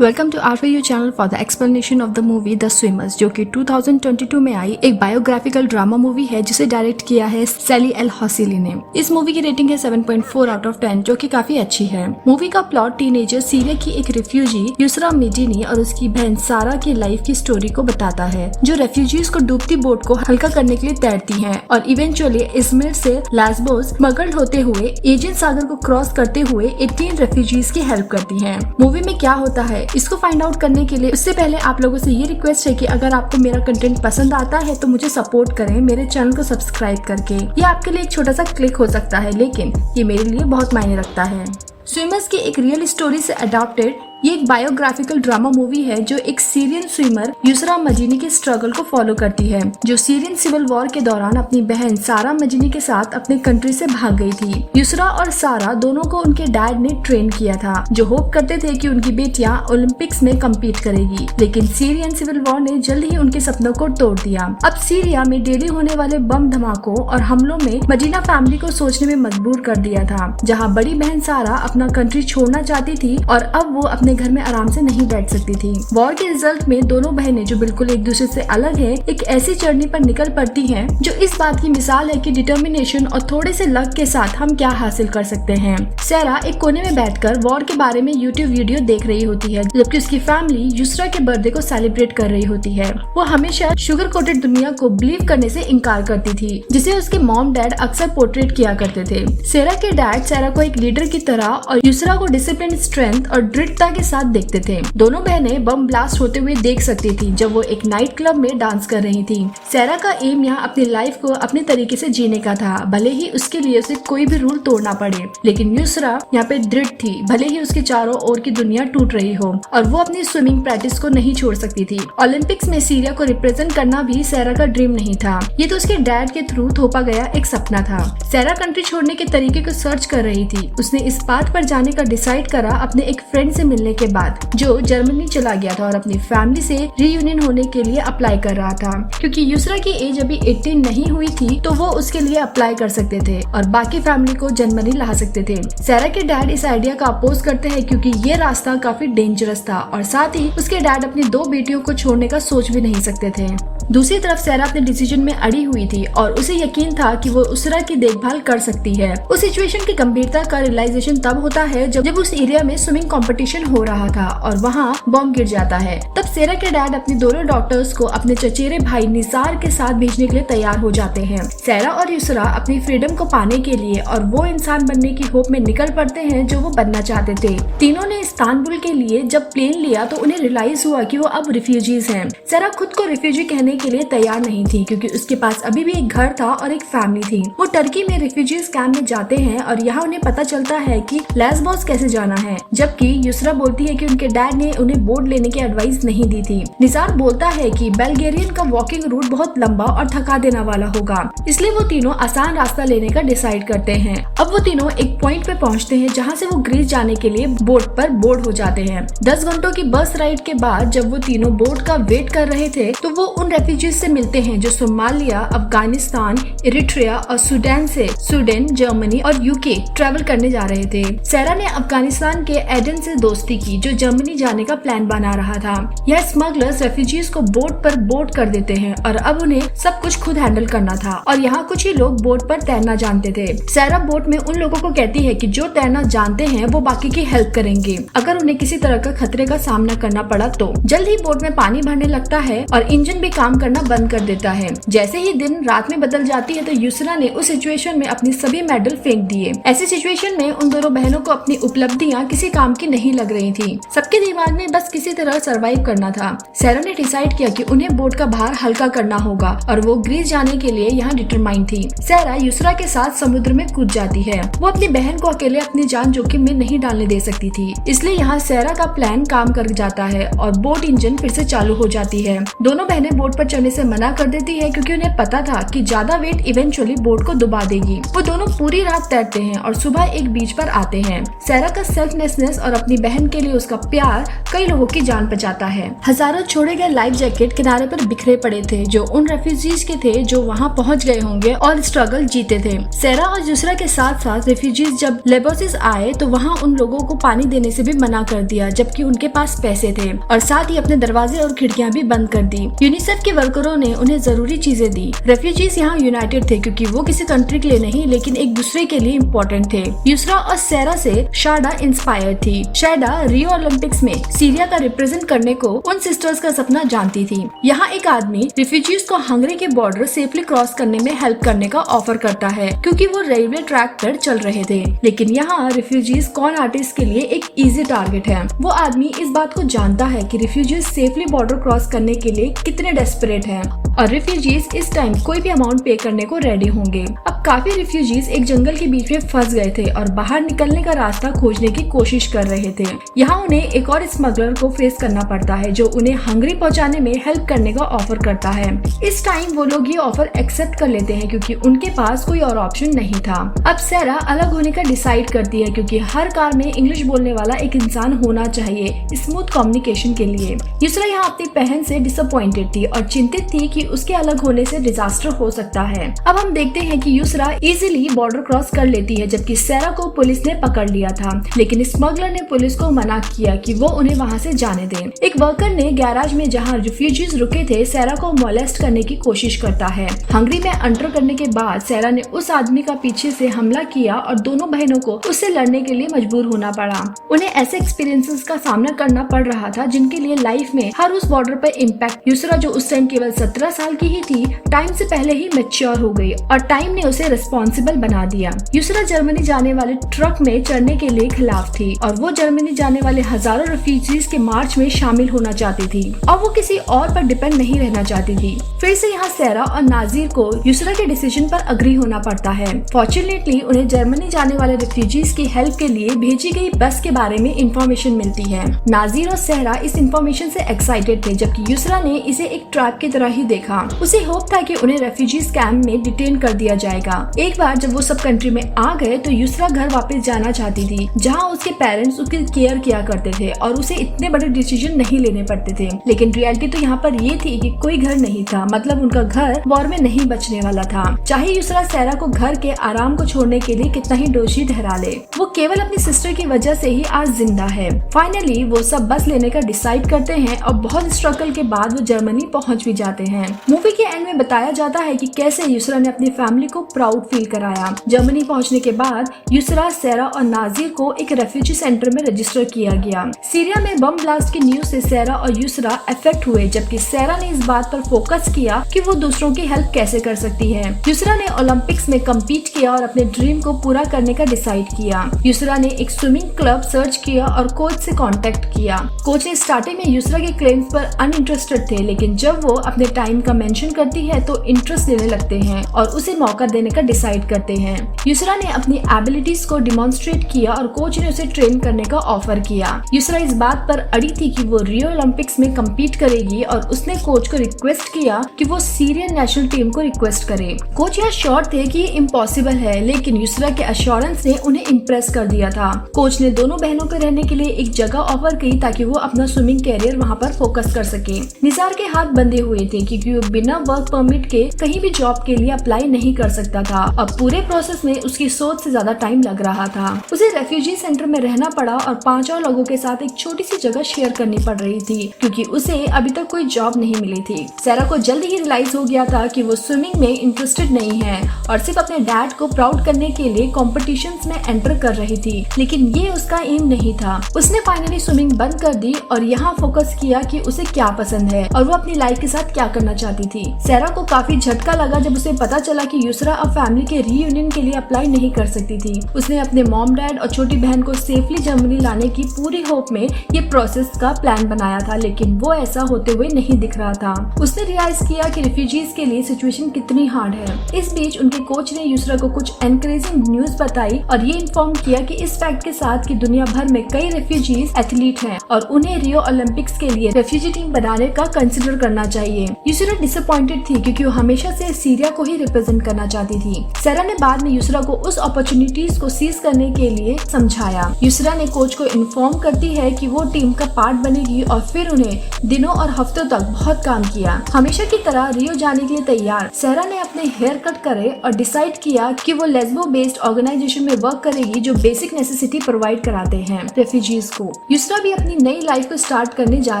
Welcome to are you channel for the explanation of the movie the swimmers, जो कि 2022 में आई एक biographical drama movie है जिसे डायरेक्ट किया है सैली एल हसीली ने। इस मूवी की रेटिंग है 7.4 आउट ऑफ 10, जो कि काफी अच्छी है। मूवी का प्लॉट टीनेजर सीरिया की एक रिफ्यूजी यूसरा मेडिनी और उसकी बहन सारा की लाइफ की स्टोरी को बताता है, जो रेफ्यूजीज को डूबती बोट को हल्का करने के लिए तैरती है और इवेंचुअली इजमिर से लेस्बोस स्मगल्ड होते हुए एजियन सागर को क्रॉस करते हुए 18 रेफ्यूजीज की हेल्प करती है। मूवी में क्या होता है इसको फाइंड आउट करने के लिए उससे पहले आप लोगों से ये रिक्वेस्ट है कि अगर आपको मेरा कंटेंट पसंद आता है तो मुझे सपोर्ट करें मेरे चैनल को सब्सक्राइब करके। ये आपके लिए एक छोटा सा क्लिक हो सकता है, लेकिन ये मेरे लिए बहुत मायने रखता है। स्विमर्स की एक रियल स्टोरी से अडॉप्टेड ये एक बायोग्राफिकल ड्रामा मूवी है जो एक सीरियन स्विमर यूसरा मजीनी के स्ट्रगल को फॉलो करती है, जो सीरियन सिविल वॉर के दौरान अपनी बहन सारा मजीनी के साथ अपने कंट्री से भाग गई थी। यूसरा और सारा दोनों को उनके डैड ने ट्रेन किया था, जो होप करते थे कि उनकी बेटियां ओलंपिक्स में कम्पीट करेगी, लेकिन सीरियन सिविल वॉर ने जल्द ही उनके सपनों को तोड़ दिया। अब सीरिया में डेली होने वाले बम धमाकों और हमलों में मदीना फैमिली को सोचने में मजबूर कर दिया था, जहाँ बड़ी बहन सारा अपना कंट्री छोड़ना चाहती थी और अब वो अपने घर में आराम से नहीं बैठ सकती थी। वॉर के रिजल्ट में दोनों बहनें, जो बिल्कुल एक दूसरे से अलग है, एक ऐसी जर्नी पर निकल पड़ती हैं जो इस बात की मिसाल है कि डिटर्मिनेशन और थोड़े से लक के साथ हम क्या हासिल कर सकते हैं। सारा एक कोने में बैठकर वॉर के बारे में यूट्यूब वीडियो देख रही होती है, जबकि उसकी फैमिली यूसरा के बर्थडे को सेलिब्रेट कर रही होती है। वो हमेशा शुगर कोटेड दुनिया को बिलीव करने से इनकार करती थी, जिसे उसके मॉम डैड अक्सर पोर्ट्रेट किया करते थे। सारा के डैड सारा को एक लीडर की तरह और यूसरा को डिसिप्लिन, स्ट्रेंथ और दृढ़ता के साथ देखते थे। दोनों बहनें बम ब्लास्ट होते हुए देख सकती थी जब वो एक नाइट क्लब में डांस कर रही थी। सारा का एम यहाँ अपनी लाइफ को अपने तरीके से जीने का था, भले ही उसके लिए उसे कोई भी रूल तोड़ना पड़े, लेकिन यूसरा यहाँ पे दृढ़ थी, भले ही उसके चारों ओर की दुनिया टूट रही हो, और वो अपनी स्विमिंग प्रैक्टिस को नहीं छोड़ सकती थी। ओलंपिक्स में सीरिया को रिप्रेजेंट करना भी सारा का ड्रीम नहीं था, ये तो उसके डैड के थ्रू थोपा गया एक सपना था। सारा कंट्री छोड़ने के तरीके को सर्च कर रही थी। उसने इस बात पर जाने का डिसाइड करा अपने एक फ्रेंड से मिलने के बाद, जो जर्मनी चला गया था और अपनी फैमिली से रीयूनियन होने के लिए अप्लाई कर रहा था। क्योंकि यूसरा की एज अभी 18 नहीं हुई थी, तो वो उसके लिए अप्लाई कर सकते थे और बाकी फैमिली को जर्मनी ला सकते थे। सारा के डैड इस आइडिया का अपोज करते हैं, क्योंकि ये रास्ता काफी डेंजरस था और साथ ही उसके डैड अपनी 2 बेटियों को छोड़ने का सोच भी नहीं सकते थे। दूसरी तरफ सारा अपने डिसीजन में अड़ी हुई थी और उसे यकीन था कि वो यूसरा की देखभाल कर सकती है। उस सिचुएशन की गंभीरता का रियलाइजेशन तब होता है जब उस एरिया में स्विमिंग कंपटीशन हो रहा था और वहाँ बम गिर जाता है। तब सारा के डैड अपनी दोनों डॉटर्स को अपने चचेरे भाई निसार के साथ भेजने के लिए तैयार हो जाते हैं। सारा और यूसरा अपनी फ्रीडम को पाने के लिए और वो इंसान बनने की होप में निकल पड़ते हैं जो वो बनना चाहते थे। तीनों ने इस्तांबुल के लिए जब प्लेन लिया तो उन्हें रियलाइज हुआ कि वो अब रिफ्यूजीज हैं। सारा खुद को रिफ्यूजी कहने के लिए तैयार नहीं थी, क्योंकि उसके पास अभी भी एक घर था और एक फैमिली थी। वो टर्की में रिफ्यूजीज कैंप में जाते हैं और यहाँ उन्हें पता चलता है कि लेस्बोस कैसे जाना है, जबकि यूसरा बोलती है कि उनके डैड ने उन्हें बोट लेने की एडवाइस नहीं दी थी। निसार बोलता है कि बल्गेरियन का वॉकिंग रूट बहुत लंबा और थका देने वाला होगा, इसलिए वो तीनों आसान रास्ता लेने का डिसाइड करते हैं। अब वो तीनों एक पॉइंट पे पहुंचते हैं जहां से वो ग्रीस जाने के लिए बोट पर बोर्ड हो जाते हैं। 10 घंटों की बस राइड के बाद जब वो तीनों बोट का वेट कर रहे थे तो वो उन रेफ्यूजीज से मिलते हैं जो सोमालिया, अफगानिस्तान, इरिट्रिया और सूडान से स्वीडन, जर्मनी और यूके ट्रेवल करने जा रहे थे। सारा ने अफगानिस्तान के एडन से दोस्ती की, जो जर्मनी जाने का प्लान बना रहा था। यह स्मगलर्स रेफ्यूजीज को बोट पर बोट कर देते हैं और अब उन्हें सब कुछ खुद हैंडल करना था और यहाँ कुछ ही लोग बोट पर तैरना जानते थे। सारा बोट में उन लोगों को कहती है कि जो तैरना जानते हैं वो बाकी की हेल्प करेंगे अगर उन्हें किसी तरह का खतरे का सामना करना पड़ा तो। जल्द ही बोट में पानी भरने लगता है और इंजन भी काम करना बंद कर देता है। जैसे ही दिन रात में बदल जाती है तो यूसरा ने उस सिचुएशन में अपनी सभी मेडल फेंक दिए। ऐसी सिचुएशन में उन दोनों बहनों को अपनी उपलब्धियां किसी काम की नहीं लग रही थी। सबके दिमाग में बस किसी तरह सरवाइव करना था। सारा ने डिसाइड किया कि उन्हें बोट का भार हल्का करना होगा और वो ग्रीस जाने के लिए यहाँ डिटरमाइंड थी। सारा यूसरा के साथ समुद्र में कूद जाती है। वो अपनी बहन को अकेले अपनी जान जोखिम में नहीं डालने दे सकती थी, इसलिए यहाँ सारा का प्लान काम कर जाता है और बोट इंजन फिर से चालू हो जाती है। दोनों बहनें बोट पर चढ़ने से मना कर देती है, क्योंकि उन्हें पता था कि ज्यादा वेट इवेंचुअली बोट को डुबा देगी। वो दोनों पूरी रात तैरते हैं और सुबह एक बीच पर आते हैं। सारा का सेल्फलेसनेस और अपनी बहन के लिए उसका प्यार कई लोगों की जान बचाता है। हजारों छोड़े गए लाइफ जैकेट किनारे पर बिखरे पड़े थे जो उन रेफ्यूजीज के थे जो वहाँ पहुँच गए होंगे और स्ट्रगल जीते थे। सेरा और यूसरा के साथ साथ रेफ्यूजीज जब लेबोसिस आए तो वहाँ उन लोगों को पानी देने से भी मना कर दिया, जबकि उनके पास पैसे थे, और साथ ही अपने दरवाजे और खिड़कियाँ भी बंद कर दी। यूनिसेफ के वर्करों ने उन्हें जरूरी चीजें दी। रेफ्यूजीज यहाँ यूनाइटेड थे क्योंकि वो किसी कंट्री के लिए नहीं लेकिन एक दूसरे के लिए इम्पोर्टेंट थे। यूसरा और सेरा से शाडा इंस्पायर थी। शाडा रियो ओलंपिक्स में सीरिया का रिप्रेजेंट करने को उन सिस्टर्स का सपना जानती थी। यहाँ एक आदमी रिफ्यूजीज को हंगरी के बॉर्डर सेफली क्रॉस करने में हेल्प करने का ऑफर करता है क्योंकि वो रेलवे ट्रैक पर चल रहे थे। लेकिन यहाँ रिफ्यूजीज कॉन आर्टिस्ट के लिए एक इजी टारगेट है। वो आदमी इस बात को जानता है कि रिफ्यूजीज सेफली बॉर्डर क्रॉस करने के लिए कितने डेस्परेट हैं और रिफ्यूजीज इस टाइम कोई भी अमाउंट पे करने को रेडी होंगे। अब काफी रिफ्यूजीज एक जंगल के बीच में फंस गए थे और बाहर निकलने का रास्ता खोजने की कोशिश कर रहे थे। यहाँ उन्हें एक और स्मगलर को फेस करना पड़ता है जो उन्हें हंगरी पहुँचाने में हेल्प करने का ऑफर करता है। इस टाइम वो लोग ये ऑफर एक्सेप्ट कर लेते हैं क्योंकि उनके पास कोई और ऑप्शन नहीं था। अब सेरा अलग होने का डिसाइड करती है क्योंकि हर कार में इंग्लिश बोलने वाला एक इंसान होना चाहिए स्मूथ कम्युनिकेशन के लिए। यूसरा यहाँ अपनी बहन से डिसअपॉइंटेड थी और चिंतित थी कि उसके अलग होने से डिजास्टर हो सकता है। अब हम देखते हैं कि यूसरा इजीली बॉर्डर क्रॉस कर लेती है जबकि सेरा को पुलिस ने पकड़ लिया था, लेकिन स्मगलर ने पुलिस को मना किया कि वो उन्हें वहाँ से जाने दें। एक वर्कर ने गैराज में जहाँ रिफ्यूजीज रुके थे सेरा को मोलेस्ट करने की कोशिश करता है। हंगरी में एंटर करने के बाद सेरा ने उस आदमी का पीछे से हमला किया और दोनों बहनों को उससे लड़ने के लिए मजबूर होना पड़ा। उन्हें ऐसे एक्सपीरियंसेस का सामना करना पड़ रहा था जिनके लिए लाइफ में हर उस बॉर्डर पर इम्पैक्ट। यूसरा जो उस टाइम केवल 17 साल की ही थी, टाइम से पहले ही मैच्योर हो गई और टाइम ने उसे रिस्पॉन्सिबल बना दिया। यूसरा जर्मनी जाने वाले ट्रक में चढ़ने के लिए खिलाफ थी और वो जर्मनी जाने वाले हजारों रेफ्यूजीज के मार्च में शामिल होना चाहती थी और वो किसी और पर डिपेंड नहीं रहना चाहती थी। फिर से यहाँ सेरा और नाजीर को यूसरा के डिसीजन पर अग्री होना पड़ता है। फॉर्चुनेटली उन्हें जर्मनी जाने वाले रेफ्यूजीज की हेल्प के लिए भेजी गई बस के बारे में इंफॉर्मेशन मिलती है। नाजीर और सेहरा इस इंफॉर्मेशन से एक्साइटेड थे जबकि यूसरा ने इसे एक ट्रैप की तरह ही देखा। उसे होप था कि उन्हें रेफ्यूजीज कैंप में डिटेन कर दिया जाएगा। एक बार जब वो सब कंट्री में आ गए तो यूसरा घर वापस जाना चाहती थी जहाँ उसके पेरेंट्स उसकी केयर किया करते थे और उसे इतने बड़े डिसीजन नहीं लेने पड़ते थे। लेकिन रियलिटी तो यहाँ पर ये थी कि कोई घर नहीं था, मतलब उनका घर वॉर में नहीं बचने वाला था। चाहे यूसरा सेहरा को घर के आराम को छोड़ने के लिए कितना ही दोषी ठहरा ले, वो केवल अपनी सिस्टर की वजह से ही आज जिंदा है। फाइनली वो सब बस लेने का डिसाइड करते हैं और बहुत स्ट्रगल के बाद वो जर्मनी पहुंच भी जाते हैं। मूवी के एंड में बताया जाता है कि कैसे यूसरा ने अपनी फैमिली को प्राउड फील कराया। जर्मनी पहुंचने के बाद यूसरा, सेहरा और नाजीर को एक रेफ्यूजी सेंटर में रजिस्टर किया गया। सीरिया में बम ब्लास्ट की न्यूज से सेहरा और यूसरा अफेक्ट हुए जबकि सेहरा ने इस बात पर फोकस किया कि वो दूसरों की हेल्प कैसे कर सकती है। यूसरा ने ओलंपिक्स में कम्पीट किया और अपने ड्रीम को पूरा करने का डिसाइड किया। यूसरा ने एक स्विमिंग क्लब सर्च किया और कोच से कांटेक्ट किया। कोच ने स्टार्टिंग में यूसरा के क्लेम्स पर अनइंटरेस्टेड थे, लेकिन जब वो अपने टाइम का मेंशन करती है तो इंटरेस्ट लेने लगते हैं और उसे मौका देने का डिसाइड करते हैं। यूसरा ने अपनी एबिलिटीज को डिमॉन्स्ट्रेट किया और कोच ने उसे ट्रेन करने का ऑफर किया। यूसरा इस बात पर अड़ी थी कि वो रियो ओलंपिक्स में कम्पीट करेगी और उसने कोच को रिक्वेस्ट किया कि वो सीरियन नेशनल टीम को रिक्वेस्ट करे। कोच यह श्योर थे कि ये इम्पॉसिबल है, लेकिन यूसरा के अश्योरेंस ने उन्हें इम्प्रेस कर दिया था। कोच ने दोनों बहनों को रहने के लिए एक जगह ऑफर की ताकि वो अपना स्विमिंग कैरियर वहाँ पर फोकस कर सके। निसार के हाथ बंधे हुए थे क्योंकि वो बिना वर्क परमिट के कहीं भी जॉब के लिए अप्लाई नहीं कर सकता था। अब पूरे प्रोसेस में उसकी सोच से ज्यादा टाइम लग रहा था। उसे रेफ्यूजी सेंटर में रहना पड़ा और 5 और लोगों के साथ एक छोटी सी जगह शेयर करनी पड़ रही थी क्योंकि उसे अभी तक कोई जॉब नहीं मिली थी। सेरा को जल्द ही रियलाइज हो गया था कि वो स्विमिंग में इंटरेस्टेड नहीं है और सिर्फ अपने डैड को प्राउड करने के लिए कॉम्पिटिशन्स में एंटर कर रही थी, लेकिन ये उसका एम नहीं था। उसने फाइनली स्विमिंग बंद कर दी और यहाँ फोकस किया कि उसे क्या पसंद है और वो अपनी लाइफ के साथ क्या करना चाहती थी। सेरा को काफी झटका लगा जब उसे पता चला कि यूसरा अब फैमिली के रीयूनियन के लिए अप्लाई नहीं कर सकती थी। उसने अपने मॉम, डैड और छोटी बहन को सेफली जर्मनी लाने की पूरी होप में ये प्रोसेस का प्लान बनाया था, लेकिन वो ऐसा होते हुए नहीं दिख रहा था। उसने रियलाइज किया कि रिफ्यूजीज के लिए सिचुएशन कितनी हार्ड है। इस बीच उनके कोच ने यूसरा को कुछ एनकरेजिंग न्यूज बताई और ये इन्फॉर्म किया कि इस फैक्ट के साथ कि दुनिया भर में कई रेफ्यूजीज एथलीट हैं और उन्हें रियो ओलंपिक्स के लिए रेफ्यूजी टीम बनाने का कंसिडर करना चाहिए। यूसरा डिसअपॉइंटेड थी क्योंकि वो हमेशा से सीरिया को ही रिप्रेजेंट करना चाहती थी। सेरा ने बाद में यूसरा को उस अपॉर्चुनिटीज को सीज करने के लिए समझाया। यूसरा ने कोच को इन्फॉर्म करती है कि वो टीम का पार्ट बनेगी और फिर उन्हें दिनों और हफ्तों तक बहुत काम किया। हमेशा की तरह रियो जाने के लिए तैयार सेरा ने अपने हेयर कट करे और डिसाइड किया कि वो लेस्बो बेस्ड ऑर्गेनाइजेशन में वर्क करेगी जो बेसिक नेसेसिटी प्रोवाइड कराते हैं रेफ्यूजीज को। यूसरा भी अपनी नई लाइफ को स्टार्ट करने जा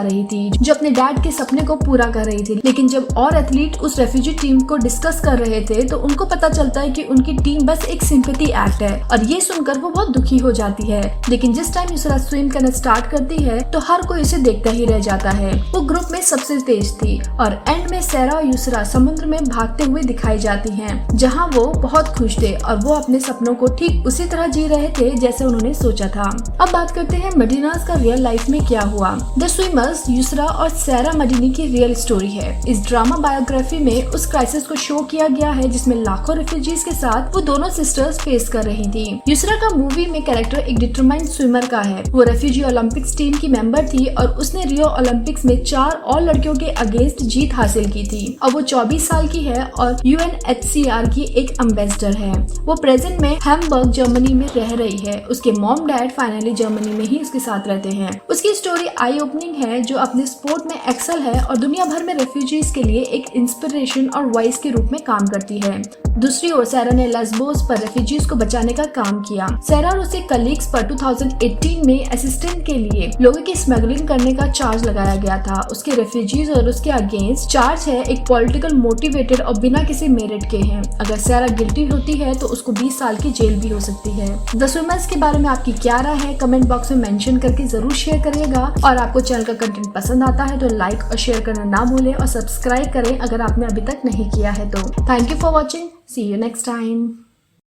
रही थी जो अपने डैड के सपने को पूरा कर रही थी। लेकिन जब और एथलीट उस रेफ्यूजी टीम को डिस्कस कर रहे थे तो उनको पता चलता है कि उनकी टीम बस एक सिंपैथी एक्ट है और ये सुनकर वो बहुत दुखी हो जाती है। लेकिन जिस टाइम यूसरा स्विम करना स्टार्ट करती है तो हर कोई उसे देखता ही रह जाता है। वो ग्रुप में सबसे तेज थी और एंड में सेरा और यूसरा समुद्र में भागते हुए दिखाई जाती हैं, जहां वो बहुत खुश थे और वो अपने सपनों को ठीक उसी तरह जी रहे थे जैसे उन्होंने सोचा था। अब बात करते हैं मदीनास का रियल लाइफ में क्या हुआ। द स्विमर्स यूसरा और सेरा मदीनी की रियल स्टोरी है। इस ड्रामा बायोग्राफी में उस क्राइसिस को शो किया गया है जिसमें लाखों रेफ्यूजीज के साथ वो दोनों सिस्टर्स फेस कर रही थी। यूसरा का मूवी में कैरेक्टर एक डिटरमाइंड स्विमर का है। वो रेफ्यूजी ओलंपिक्स टीम की मेंबर थी और उसने रियो ओलंपिक्स में 4 और लड़कियों के अगेंस्ट जीत हासिल की थी। अब वो 24 साल की है और UNHCR की एक एम्बेसडर है। वो प्रेजेंट में हैम्बर्ग जर्मनी में रह रही है। उसके मॉम डैड फाइनली जर्मनी में ही उसके साथ रहते हैं। उसकी स्टोरी आई ओपनिंग है जो अपने स्पोर्ट में एक्सेल है और दुनिया भर में रेफ्यूजीज के लिए एक इंस्पिरेशन और वॉइस के रूप में काम करती है। दूसरी ओर सेरा ने लेस्बोस पर रेफ्यूजीज को बचाने का काम किया। सेरा और उसके कलीग्स पर 2018 में असिस्टेंट के लिए लोगों की स्मगलिंग करने का चार्ज लगाया गया था। उसके रेफ्यूजीज और उसके अगेंस्ट चार्ज है एक पॉलिटिकल मोटिवेटेड और बिना किसी मेरिट के हैं। अगर सेरा गिल्टी होती है तो उसको 20 साल की जेल भी हो सकती है। द स्विमर्स के बारे में आपकी क्या राय है कमेंट बॉक्स में मेंशन करके जरूर शेयर करिएगा और आपको चैनल का कंटेंट पसंद आता है तो लाइक और शेयर करना ना भूलें और सब्सक्राइब करें अगर आपने अभी तक नहीं किया है तो। Thank you for watching, see you next time.